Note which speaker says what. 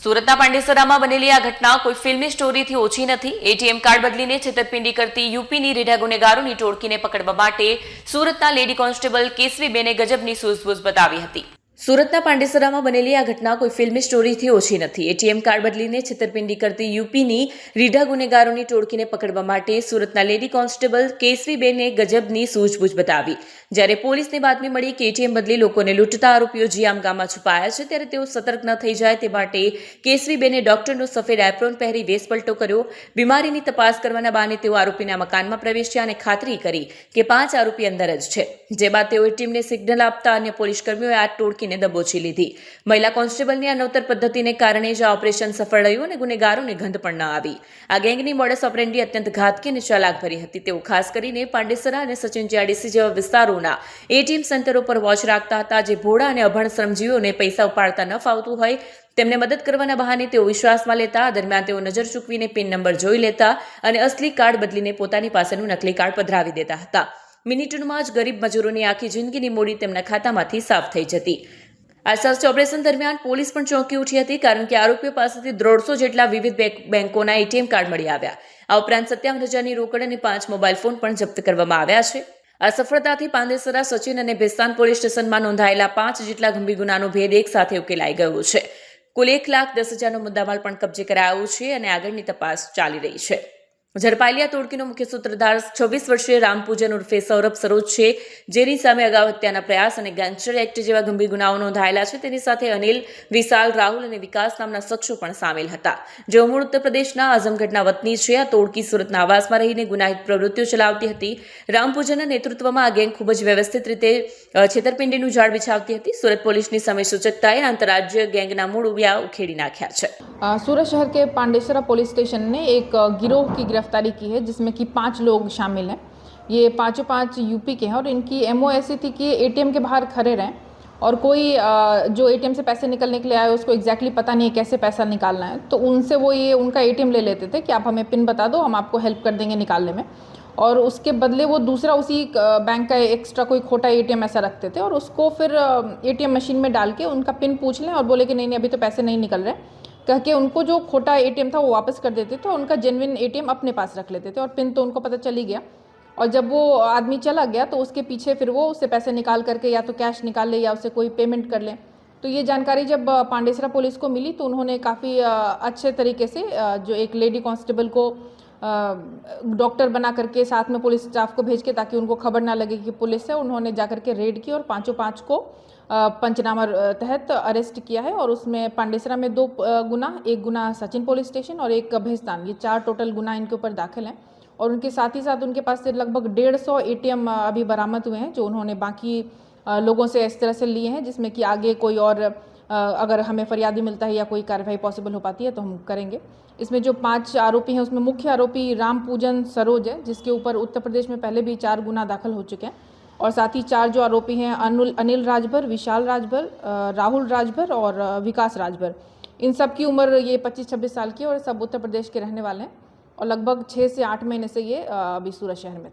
Speaker 1: સુરતના પાંડેસરામાં બનેલી આ ઘટના કોઈ ફિલ્મી સ્ટોરીથી ઓછી નથી। એટીએમ કાર્ડ બદલીને છેતરપિંડી કરતી યુપીની રીઢા ગુનેગારોની ટોળકીને પકડવા માટે સુરતના લેડી કોન્સ્ટેબલ કેસવીબેને ગજબની સૂઝબૂઝ બતાવી હતી। સુરતના પાંડેસરામાં બનેલી આ ઘટના કોઈ ફિલ્મી સ્ટોરીથી ઓછી નથી। એટીએમ કાર્ડ બદલીને છેતરપિંડી કરતી યુપીની રીઢા ગુનેગારોની ટોળકીને પકડવા માટે સુરતના લેડી કોન્સ્ટેબલ કેસવીબેને ગજબની સૂઝબૂઝ બતાવી। જ્યારે પોલીસને બાતમી મળી કે એટીએમ બદલી લોકોને લૂંટતા આરોપીઓ જીયામ ગામમાં છુપાયા છે, ત્યારે તેઓ સતર્ક ન થઈ જાય તે માટે કેસવીબેને ડોક્ટરનો સફેદ એપ્રોન પહેરી વેશપલટો કર્યો। બીમારીની તપાસ કરવાના બહાને તેઓ આરોપીના મકાનમાં પ્રવેશ્યા અને ખાતરી કરી કે 5 આરોપી અંદર જ છે। જે બાદ તેઓ ટીમને સિગ્નલ આપતા અન્ય પોલીસ કર્મીઓએ આ ટોળકીને દબોચી લીધી। મહિલા કોન્સ્ટેબલની આ નવતર પદ્ધતિને કારણે જ આ ઓપરેશન સફળ રહ્યું અને ગુનેગારોને ગંધ પણ ન આવી। આ ગેંગની મોડસ ઓપરેન્ડી અત્યંત ઘાતકી અને ચાલાક ભરી હતી। તેઓ ખાસ કરીને પાંડેસરા અને સચિન જીઆઈડીસી જેવા વિસ્તારોના એટીએમ સેન્ટરો પર વોચ રાખતા હતા। જે ભોળા અને અભણ શ્રમજીવીઓને પૈસા ઉપાડતા ન ફાવતું હોય તેમને મદદ કરવાના બહાને તેઓ વિશ્વાસમાં લેતા। દરમિયાન તેઓ નજર ચૂકવીને પિન નંબર જોઈ લેતા અને અસલી કાર્ડ બદલીને પોતાની પાસેનું નકલી કાર્ડ પધરાવી દેતા હતા। મિનિટોમાં જ ગરીબ મજૂરોની આખી જિંદગીની મૂડી તેમના ખાતામાંથી સાફ થઈ જતી। આ સર્ચ ઓપરેશન દરમિયાન પોલીસ પણ ચોંકી ઉઠી હતી, કારણ કે આરોપીઓ પાસેથી 150 જેટલા વિવિધ બેંકોના એટીએમ કાર્ડ મળી આવ્યા। આ ઉપરાંત 57,000ની રોકડ અને 5 મોબાઈલ ફોન પણ જપ્ત કરવામાં આવ્યા છે। આ સફળતાથી પાંડેસરા, સચિન અને ભેસ્તાન પોલીસ સ્ટેશનમાં નોંધાયેલા 5 જેટલા ગંભીર ગુનાનો ભેદ એક સાથે ઉકેલાઈ ગયો છે। કુલ 1,10,000નો મુદ્દામાલ પણ કબજે કરાયો છે અને આગળની તપાસ ચાલી રહી છે। ઝડપાયેલી આ ટોળકીનો મુખ્ય સૂત્રધાર 26 વર્ષીય રામપૂજન ઉર્ફે સૌરભ સરોજ છે, જેની સામે અગાઉ હત્યાના પ્રયાસ અને ગેંગસ્ટર એક્ટ જેવા ગંભીર ગુનાઓ નોંધાયેલા છે। તેની સાથે અનિલ, વિશાલ, રાહુલ અને વિકાસ નામના શખ્સો પણ સામેલ હતા, જેઓ મૂળ ઉત્તર પ્રદેશના આઝમગઢના વતની છે। આ ટોળકી સુરતના આવાસમાં રહીને ગુનાહિત પ્રવૃત્તિઓ ચલાવતી હતી। રામપૂજનના નેતૃત્વમાં આ ગેંગ ખૂબ જ વ્યવસ્થિત રીતે છેતરપિંડીનું જાળ બિછાવતી હતી। સુરત પોલીસની સમય સૂચકતાએ આંતરરાજ્ય ગેંગના મૂળ ઉવિયા ઉખેડી નાખ્યા છે।
Speaker 2: सूरत शहर के पांडेसरा पुलिस स्टेशन ने एक गिरोह की गिरफ्तारी की है, जिसमें कि 5 लोग शामिल हैं। ये पाँचों 5 यूपी के हैं और इनकी एमओ ऐसी थी कि एटीएम के बाहर खड़े रहें और कोई जो एटीएम से पैसे निकलने के लिए आए उसको एग्जैक्टली पता नहीं है कैसे पैसा निकालना है, तो उनसे वो ये उनका एटीएम ले लेते थे कि आप हमें पिन बता दो, हम आपको हेल्प कर देंगे निकालने में। और उसके बदले वो दूसरा उसी बैंक का एक्स्ट्रा कोई खोटा एटीएम ऐसा रखते थे और उसको फिर एटीएम मशीन में डाल के उनका पिन पूछ लें और बोले कि नहीं अभी तो पैसे नहीं निकल रहे, कह के उनको जो खोटा एटीएम था वो वापस कर देते थे और उनका जेन्युइन एटीएम अपने पास रख लेते थे और पिन तो उनको पता चल ही गया। और जब वो आदमी चला गया तो उसके पीछे फिर वो उससे पैसे निकाल करके या तो कैश निकाल ले या उससे कोई पेमेंट कर ले। तो ये जानकारी जब पांडेसरा पुलिस को मिली तो उन्होंने काफ़ी अच्छे तरीके से जो एक लेडी कांस्टेबल को डॉक्टर बना करके साथ में पुलिस स्टाफ को भेज के, ताकि उनको खबर ना लगे कि पुलिस है, उन्होंने जाकर के रेड की और पाँचों 5 को पंचनामा तहत अरेस्ट किया है। और उसमें पांडेसरा में 2 गुना, एक गुना सचिन पुलिस स्टेशन और एक भेस्तान, ये 4 टोटल गुना इनके ऊपर दाखिल हैं। और उनके साथ ही साथ उनके पास से लगभग 150 एटीएम अभी बरामद हुए हैं, जो उन्होंने बाकी लोगों से इस तरह से लिए हैं, जिसमें कि आगे कोई और अगर हमें फरियादी मिलता है या कोई कार्रवाई पॉसिबल हो पाती है तो हम करेंगे। इसमें जो 5 आरोपी हैं उसमें मुख्य आरोपी रामपूजन सरोज है, जिसके ऊपर उत्तर प्रदेश में पहले भी 4 गुना दाखिल हो चुके हैं। और साथ ही 4 जो आरोपी हैं अनिल राजभर, विशाल राजभर, राहुल राजभर और विकास राजभर, इन सब की उम्र ये 25-26 साल की और सब उत्तर प्रदेश के रहने वाले हैं और लगभग 6 से 8 महीने से ये अभी सूरत शहर में थे।